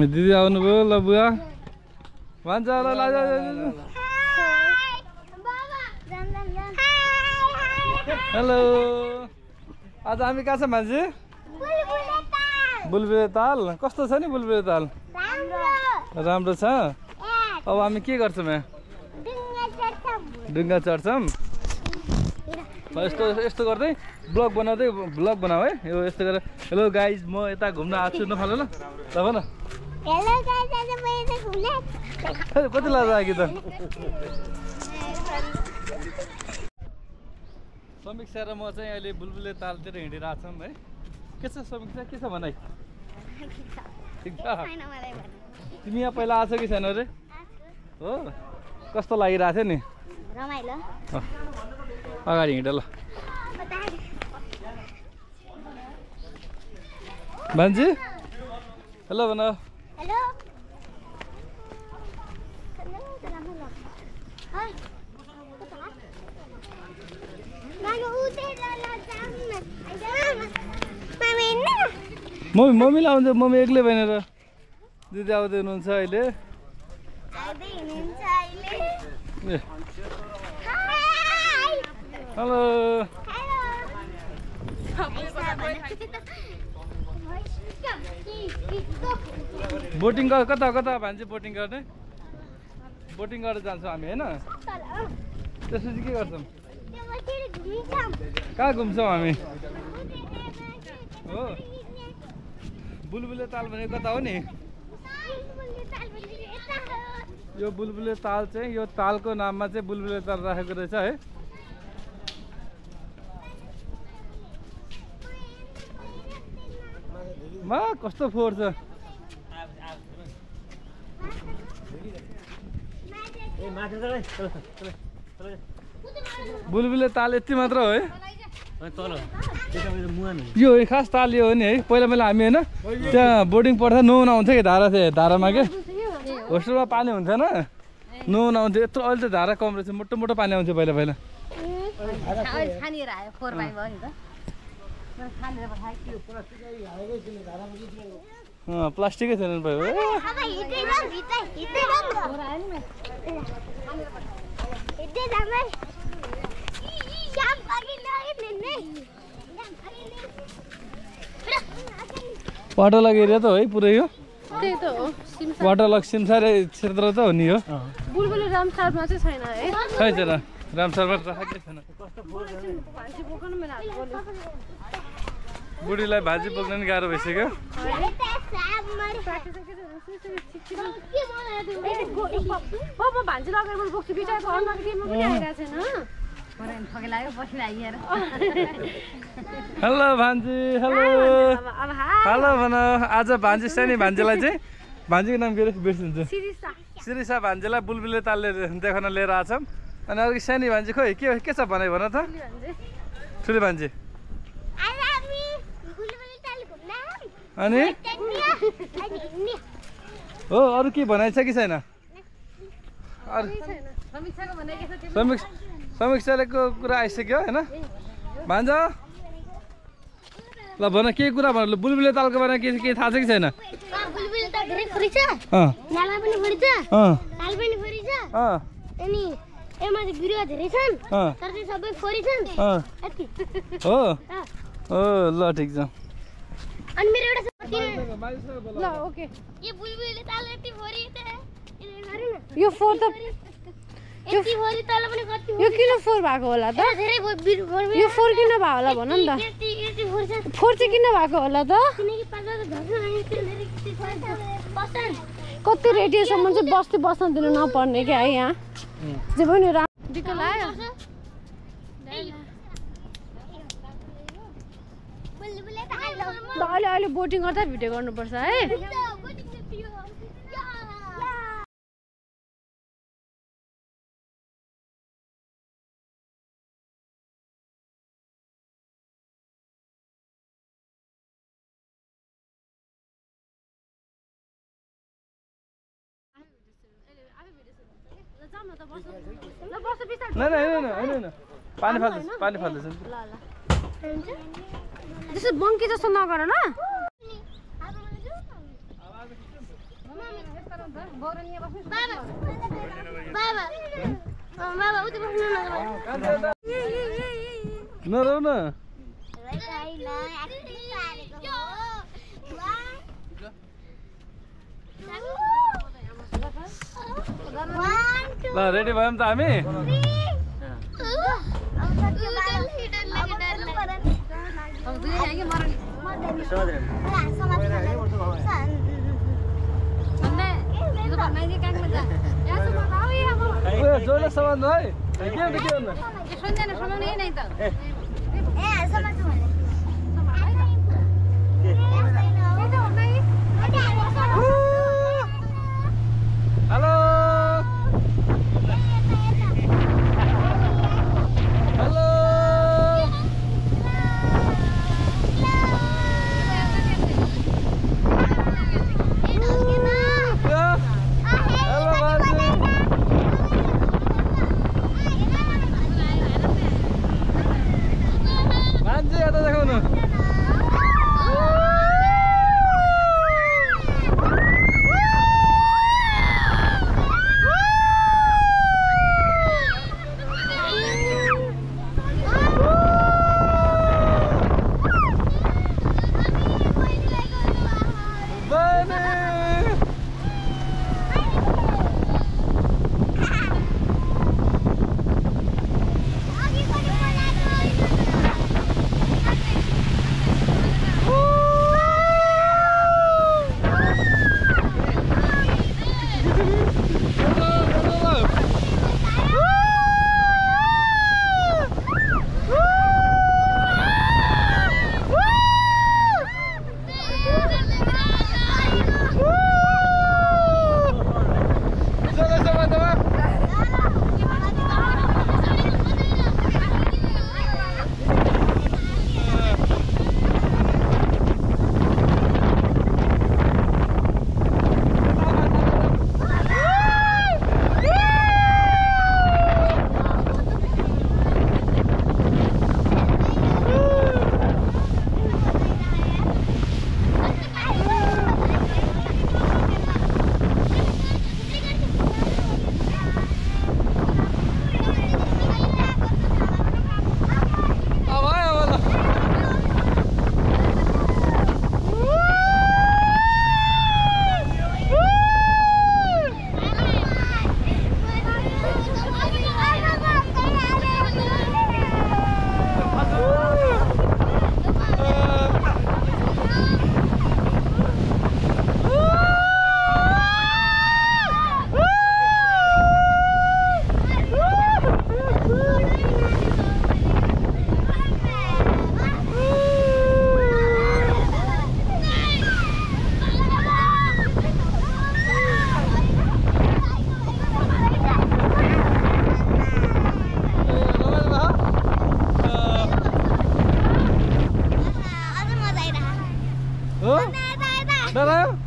दिदी आउनुभयो ल बुवा भन्छ ल हेलो आज हामी कहाँ छौँ मान्छे बुलबुले ताल कस्तो छ नि बुलबुले ताल राम्रो छ अब हामी के गर्छौँ यहाँ डुङ्गा चढ्छौँ यस्तो गर्दै ब्लग बनाऊ है यो यस्तो गरेर हेलो गाइज म यता घुम्न आएको छु नफालो ल भन कति लाज लाग्यो त समीक्षा र म चाहिँ अहिले बुलबुले तालतिर हिँडिरहेको छौँ है के छ समीक्षा के छ भनाइ ठिक छ तिमी यहाँ पहिला आएको कि छैन रे हो कस्तो लागिरहेको थियो नि रमाइलो अगाडि हिँड ल भान्जी हेलो भन हेलो मम्मीलाई आउँछ मम्मी एक्लै भनेर दिदी आउँदै हुनुहुन्छ अहिले हेलो बोटिङ कता कता भान्जी बोटिङ गर्ने बोटिङ गरेर जान्छौँ हामी होइन त्यसपछि के गर्छौँ कहाँ घुम्छौँ हामी हो बुलबुले ताल भनेको कता हो नि यो बुलबुले ताल चाहिँ यो तालको नाममा चाहिँ बुलबुले ताल राखेको रहेछ है मा कस्तो फोहोर छ बुलबुले ताल यति मात्र हो है यो खास ताल यो हो नि है पहिला हामी होइन त्यहाँ बोर्डिङ पढ्दा नुहाउन आउँथ्यो कि धारामा के होस्टेलमा पानी हुन्थेन नुहाउन आउँथ्यो यत्रो अहिले त धारा कम रहेछ मोटो मोटो पानी आउँथ्यो पहिला प्लास्टिकै थिएन भयो वाटर लग एरिया त हो है पुरै यो त्यही त हो वाटर लग सिमसार क्षेत्र त हो नि हो बुलबुले रामसारमा चाहिँ छैन है छैन रामसारमा राखेकै छैन बुढीलाई भाजी बोक्न नि गाह्रो भइसक्यो भान्जी लगेर बोक्छु बिचारको अनुहार केमा पनि आइरहेको छैन हेलो भान्जी हेलो हेलो भन आज भान्जी सानी भान्जीलाई चाहिँ भान्जीको नाम के अरे बिर्सिन्छु शिरिषा भान्जीलाई बुलबुले तालले देखाउन लिएर आछौँ अनि अर्को सानी भान्जी खोइ के छ भनाइ भन त ठुली भान्जी अनि हो अरू के भनाइ छ कि छैन समीक्षाको कुरा आइसक्यो होइन भान्ज ल भन के कुरा भन बुलबुले तालको बारेमा के थाहा छ कि छैन हो ल ठिक छ अनि मेरो एउटा ल ओके यो बुलबुले ताल यति फोरी त यो फोर त यति फोरी ताल पनि कति यो किन फोर भएको होला त धेरै यो फोर किन भएको होला भन नि त यति फोर छ फोर चाहिँ किन भएको होला त किनकि पाजाको झर्छ अनि धेरै बस्छन् कति रेडियोसम्म चाहिँ बस्न दिनु नपर्ने क्या है यहाँ जे पनि दिक्क लाग्यो अहिले बोटिङ गर्दा भिडियो गर्नुपर्छ है नहीं नहीं होइन होइन पानी फाल्दैछ त्यसो बङ्की जस्तो नगर ल नरौ न ल रेडी भयौँ त हामी जोडले सामान है के हेलो हो